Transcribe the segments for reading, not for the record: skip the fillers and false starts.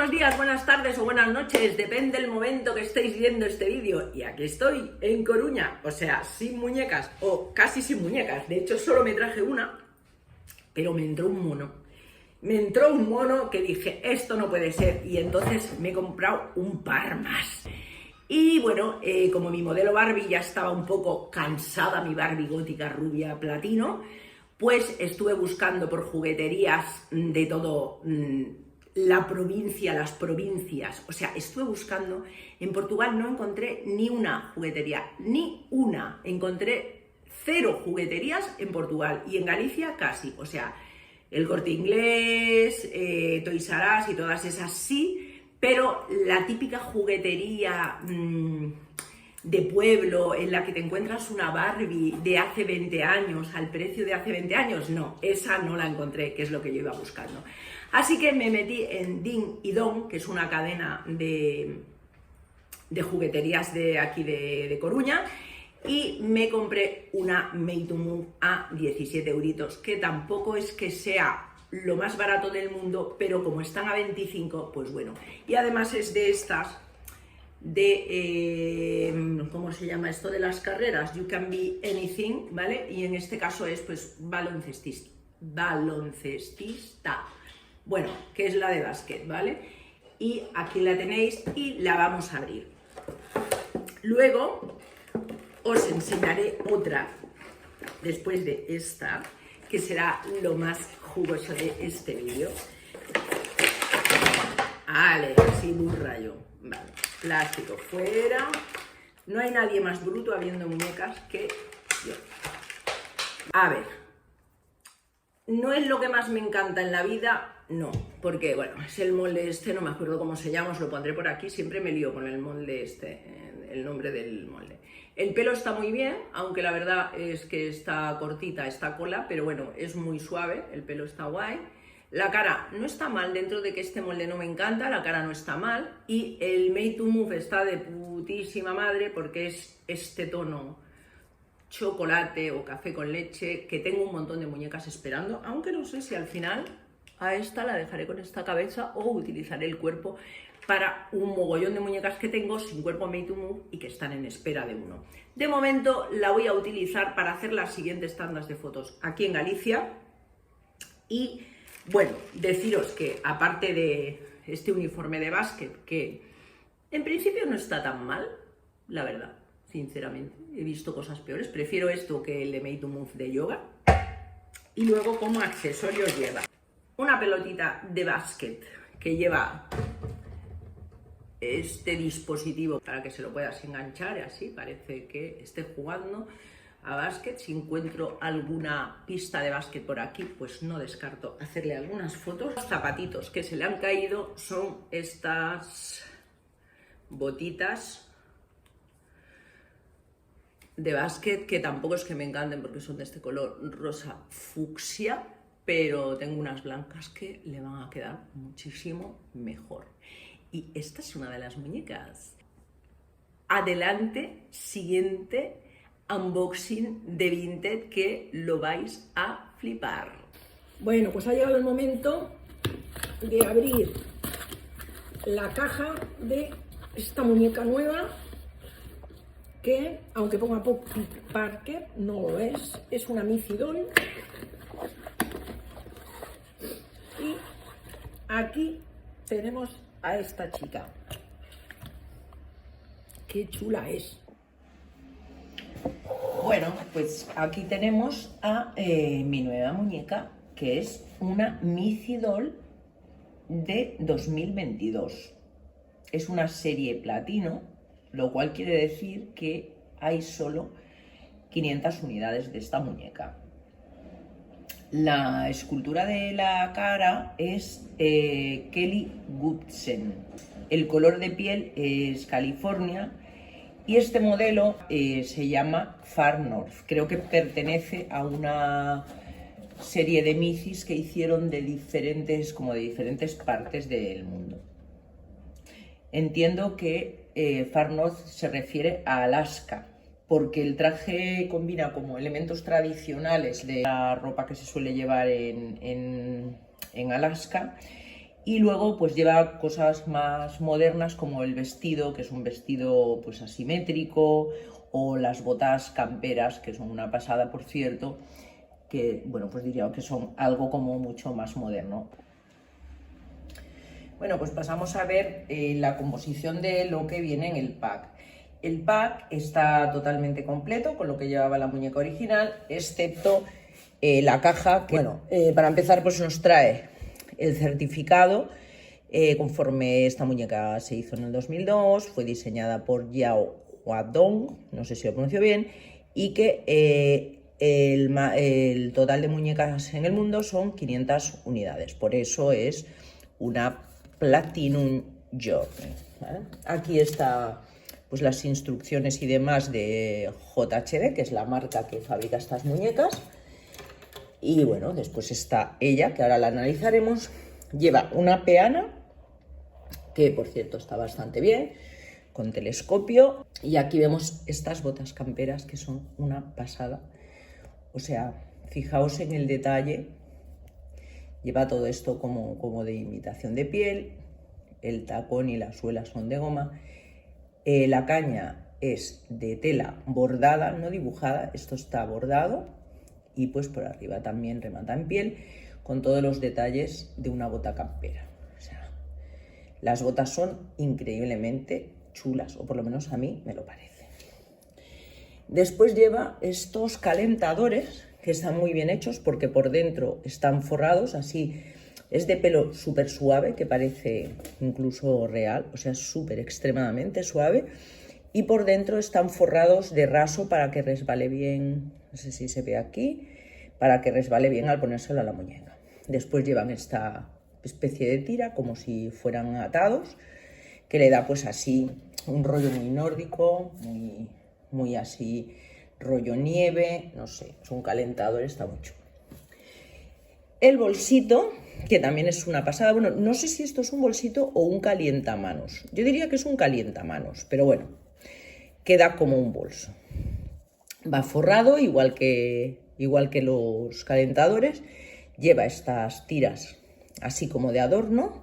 buenos días, buenas tardes o buenas noches, depende del momento que estéis viendo este vídeo. Y aquí estoy, en Coruña, o sea, sin muñecas, o casi sin muñecas. De hecho, solo me traje una, pero me entró un mono. Me entró un mono que dije, esto no puede ser, y entonces me he comprado un par más. Y bueno, como mi modelo Barbie ya estaba un poco cansada, mi Barbie gótica rubia platino, pues estuve buscando por jugueterías de todo la provincia, las provincias. O sea, estuve buscando, en Portugal no encontré ni una juguetería, ni una. Encontré 0 jugueterías en Portugal y en Galicia casi. O sea, el Corte Inglés, Toys R Us y todas esas sí, pero la típica juguetería de pueblo en la que te encuentras una Barbie de hace 20 años al precio de hace 20 años, no, esa no la encontré, que es lo que yo iba buscando. Así que me metí en Din y Don, que es una cadena de jugueterías de aquí de Coruña, y me compré una Made to Move a 17 euritos, que tampoco es que sea lo más barato del mundo, pero como están a 25, pues bueno. Y además es de estas, ¿cómo se llama esto de las carreras? You can be anything, ¿vale? Y en este caso es pues baloncestista. Bueno, que es la de básquet, ¿vale? Y aquí la tenéis y la vamos a abrir. Luego os enseñaré otra, después de esta, que será lo más jugoso de este vídeo. Vale, así burra yo. Vale, plástico fuera. No hay nadie más bruto habiendo muñecas que yo. A ver, no es lo que más me encanta en la vida, no, porque bueno, es el molde este, no me acuerdo cómo se llama, os lo pondré por aquí, siempre me lío con el molde este, el nombre del molde. El pelo está muy bien, aunque la verdad es que está cortita esta cola, pero bueno, es muy suave, el pelo está guay. La cara no está mal, dentro de que este molde no me encanta, la cara no está mal. Y el Made to Move está de putísima madre porque es este tono chocolate o café con leche, que tengo un montón de muñecas esperando, aunque no sé si al final a esta la dejaré con esta cabeza o utilizaré el cuerpo para un mogollón de muñecas que tengo sin cuerpo Made to Move y que están en espera de uno. De momento la voy a utilizar para hacer las siguientes tandas de fotos aquí en Galicia. Y bueno, deciros que aparte de este uniforme de básquet, que en principio no está tan mal, la verdad, sinceramente, he visto cosas peores, prefiero esto que el de Made to Move de yoga. Y luego como accesorio lleva una pelotita de básquet que lleva este dispositivo para que se lo puedas enganchar y así parece que esté jugando a básquet. Si encuentro alguna pista de básquet por aquí, pues no descarto hacerle algunas fotos. Los zapatitos que se le han caído son estas botitas de básquet, que tampoco es que me encanten porque son de este color rosa fucsia, pero tengo unas blancas que le van a quedar muchísimo mejor. Y esta es una de las muñecas. Adelante, siguiente unboxing de Vinted, que lo vais a flipar. Bueno, pues ha llegado el momento de abrir la caja de esta muñeca nueva, que aunque ponga Poppy Parker, no lo es una Missy Doll. Y aquí tenemos a esta chica. Qué chula es. Bueno, pues aquí tenemos a mi nueva muñeca, que es una Missy Doll de 2022. Es una serie platino, lo cual quiere decir que hay solo 500 unidades de esta muñeca. La escultura de la cara es Kelly Goodsen. El color de piel es California. Y este modelo se llama Far North. Creo que pertenece a una serie de Missys que hicieron de diferentes partes del mundo. Entiendo que Far North se refiere a Alaska, porque el traje combina como elementos tradicionales de la ropa que se suele llevar en Alaska, Y luego pues lleva cosas más modernas como el vestido, que es un vestido pues asimétrico, o las botas camperas, que son una pasada, por cierto, que bueno, pues diría que son algo como mucho más moderno. Bueno, pues pasamos a ver la composición de lo que viene en el pack. El pack está totalmente completo con lo que llevaba la muñeca original, excepto la caja, que bueno, para empezar pues nos trae el certificado, conforme esta muñeca se hizo en el 2002, fue diseñada por Yao Huadong, no sé si lo pronuncio bien, y que el total de muñecas en el mundo son 500 unidades, por eso es una Platinum Journey, ¿vale? Aquí está pues las instrucciones y demás de JHD, que es la marca que fabrica estas muñecas. Y bueno, después está ella, que ahora la analizaremos. Lleva una peana, que por cierto está bastante bien, con telescopio. Y aquí vemos estas botas camperas que son una pasada. O sea, fijaos en el detalle. Lleva todo esto como de imitación de piel. El tacón y la suela son de goma. La caña es de tela bordada, no dibujada. Esto está bordado. Y pues por arriba también remata en piel, con todos los detalles de una bota campera. O sea, las botas son increíblemente chulas, o por lo menos a mí me lo parece. Después lleva estos calentadores que están muy bien hechos porque por dentro están forrados, así es de pelo súper suave, que parece incluso real, o sea, súper extremadamente suave. Y por dentro están forrados de raso para que resbale bien, no sé si se ve aquí, para que resbale bien al ponérselo a la muñeca. Después llevan esta especie de tira, como si fueran atados, que le da pues así un rollo muy nórdico, muy así rollo nieve, no sé, es un calentador, está muy chulo. El bolsito, que también es una pasada, bueno, no sé si esto es un bolsito o un calientamanos. Yo diría que es un calientamanos, pero bueno, queda como un bolso. Va forrado igual que los calentadores. Lleva estas tiras así como de adorno.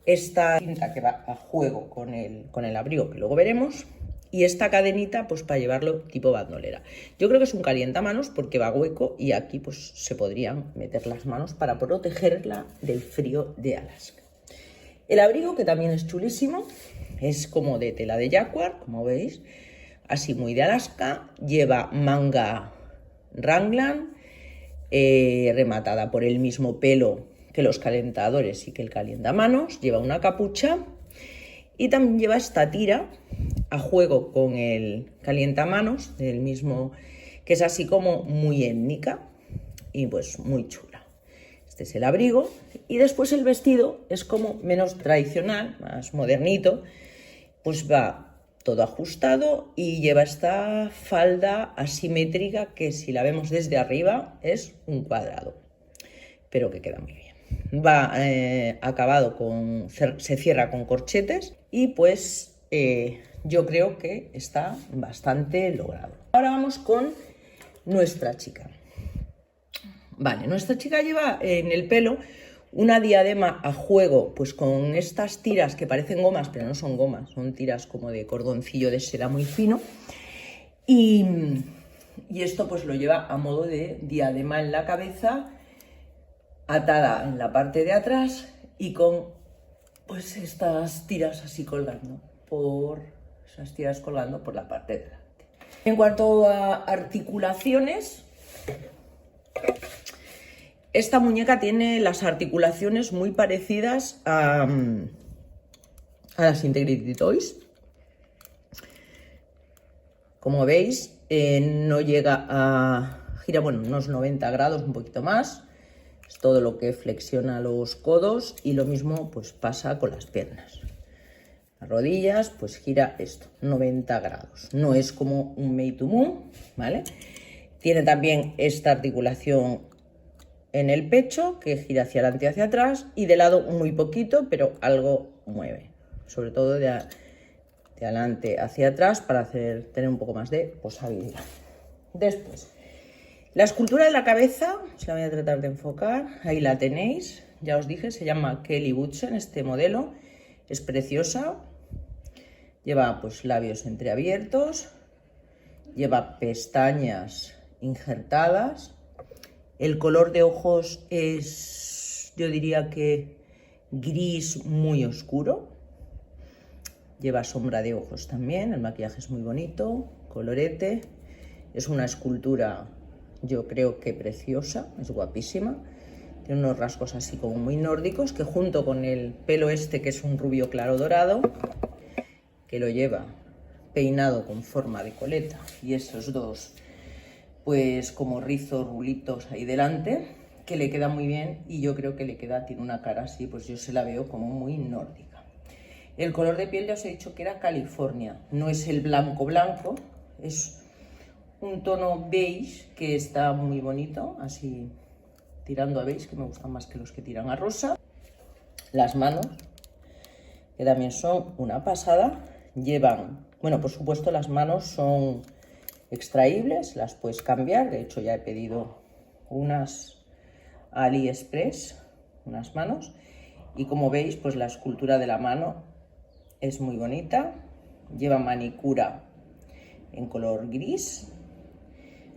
Esta cinta que va a juego con el abrigo, que luego veremos. Y esta cadenita pues para llevarlo tipo bandolera. Yo creo que es un calientamanos porque va hueco y aquí pues se podrían meter las manos para protegerla del frío de Alaska. El abrigo, que también es chulísimo, es como de tela de Jaguar, como veis, así muy de Alaska. Lleva manga Raglan, rematada por el mismo pelo que los calentadores y que el calientamanos. Lleva una capucha y también lleva esta tira a juego con el calientamanos, del mismo, que es así como muy étnica y pues muy chula. Este es el abrigo. Y después el vestido es como menos tradicional, más modernito, pues va todo ajustado y lleva esta falda asimétrica que si la vemos desde arriba es un cuadrado, pero que queda muy bien. Va acabado se cierra con corchetes y pues yo creo que está bastante logrado. Ahora vamos con nuestra chica. Vale, nuestra chica lleva en el pelo una diadema a juego, pues con estas tiras que parecen gomas, pero no son gomas, son tiras como de cordoncillo de seda muy fino. Y esto pues lo lleva a modo de diadema en la cabeza, atada en la parte de atrás y con pues estas tiras así colgando por la parte de delante. En cuanto a articulaciones, esta muñeca tiene las articulaciones muy parecidas a las Integrity Toys. Como veis, no llega a gira, bueno, unos 90 grados, un poquito más. Es todo lo que flexiona los codos y lo mismo pues pasa con las piernas. Las rodillas, pues gira esto, 90 grados. No es como un Made to Move, ¿vale? Tiene también esta articulación en el pecho, que gira hacia adelante y hacia atrás, y de lado muy poquito, pero algo mueve. Sobre todo de adelante hacia atrás para tener un poco más de posabilidad. Después, la escultura de la cabeza, os la voy a tratar de enfocar, ahí la tenéis. Ya os dije, se llama Kelly Woodson este modelo. Es preciosa. Lleva pues labios entreabiertos. Lleva pestañas injertadas. El color de ojos es, yo diría que gris muy oscuro. Lleva sombra de ojos también. El maquillaje es muy bonito, colorete. Es una escultura, yo creo que preciosa, es guapísima. Tiene unos rasgos así como muy nórdicos, que junto con el pelo este, que es un rubio claro dorado, que lo lleva peinado con forma de coleta, y esos dos, pues como rizos, rulitos ahí delante, que le queda muy bien, y yo creo que le queda, tiene una cara así, pues yo se la veo como muy nórdica. El color de piel ya os he dicho que era California, no es el blanco blanco, es un tono beige que está muy bonito, así tirando a beige, que me gustan más que los que tiran a rosa. Las manos, que también son una pasada, llevan, bueno, por supuesto las manos son extraíbles, las puedes cambiar, de hecho ya he pedido unas a AliExpress, unas manos, y como veis pues la escultura de la mano es muy bonita, lleva manicura en color gris,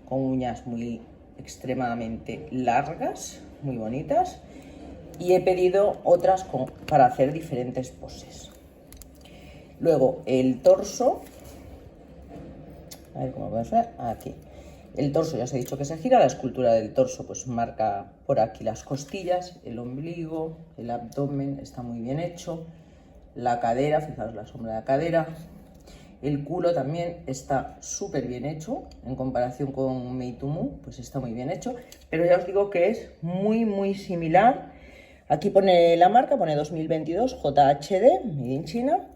con uñas muy extremadamente largas, muy bonitas, y he pedido otras para hacer diferentes poses. Luego el torso, a ver cómo podemos ver, aquí. El torso ya os he dicho que se gira, la escultura del torso pues marca por aquí las costillas, el ombligo, el abdomen, está muy bien hecho, la cadera, fijaos la sombra de la cadera, el culo también está súper bien hecho, en comparación con Made to Move, pues está muy bien hecho, pero ya os digo que es muy similar. Aquí pone la marca, pone 2022 JHD, Made in China.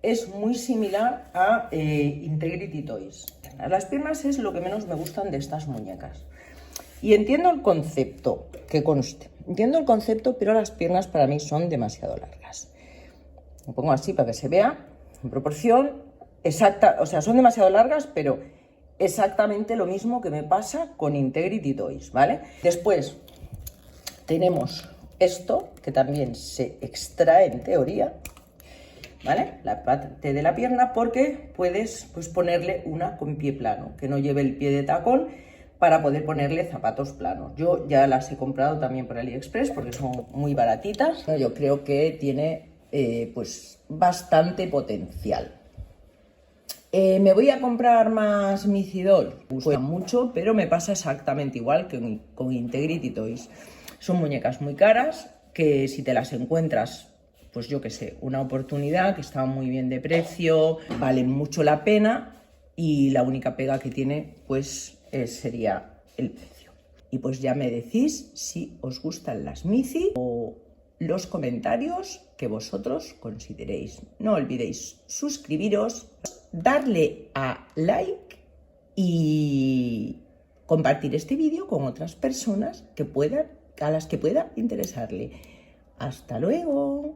Es muy similar a Integrity Toys. Las piernas es lo que menos me gustan de estas muñecas. Y entiendo el concepto, que conste. Entiendo el concepto, pero las piernas para mí son demasiado largas. Lo pongo así para que se vea en proporción exacta. O sea, son demasiado largas, pero exactamente lo mismo que me pasa con Integrity Toys, ¿vale? Después tenemos esto, que también se extrae en teoría, ¿vale? La parte de la pierna, porque puedes pues ponerle una con pie plano, que no lleve el pie de tacón, para poder ponerle zapatos planos. Yo ya las he comprado también por AliExpress porque son muy baratitas. Yo creo que tiene pues bastante potencial. ¿Me voy a comprar más Micidol? Me gusta mucho, pero me pasa exactamente igual que con Integrity Toys. Son muñecas muy caras, que si te las encuentras, pues yo que sé, una oportunidad, que está muy bien de precio, valen mucho la pena, y la única pega que tiene pues sería el precio. Y pues ya me decís si os gustan las Mici o los comentarios que vosotros consideréis. No olvidéis suscribiros, darle a like y compartir este vídeo con otras personas que a las que pueda interesarle. ¡Hasta luego!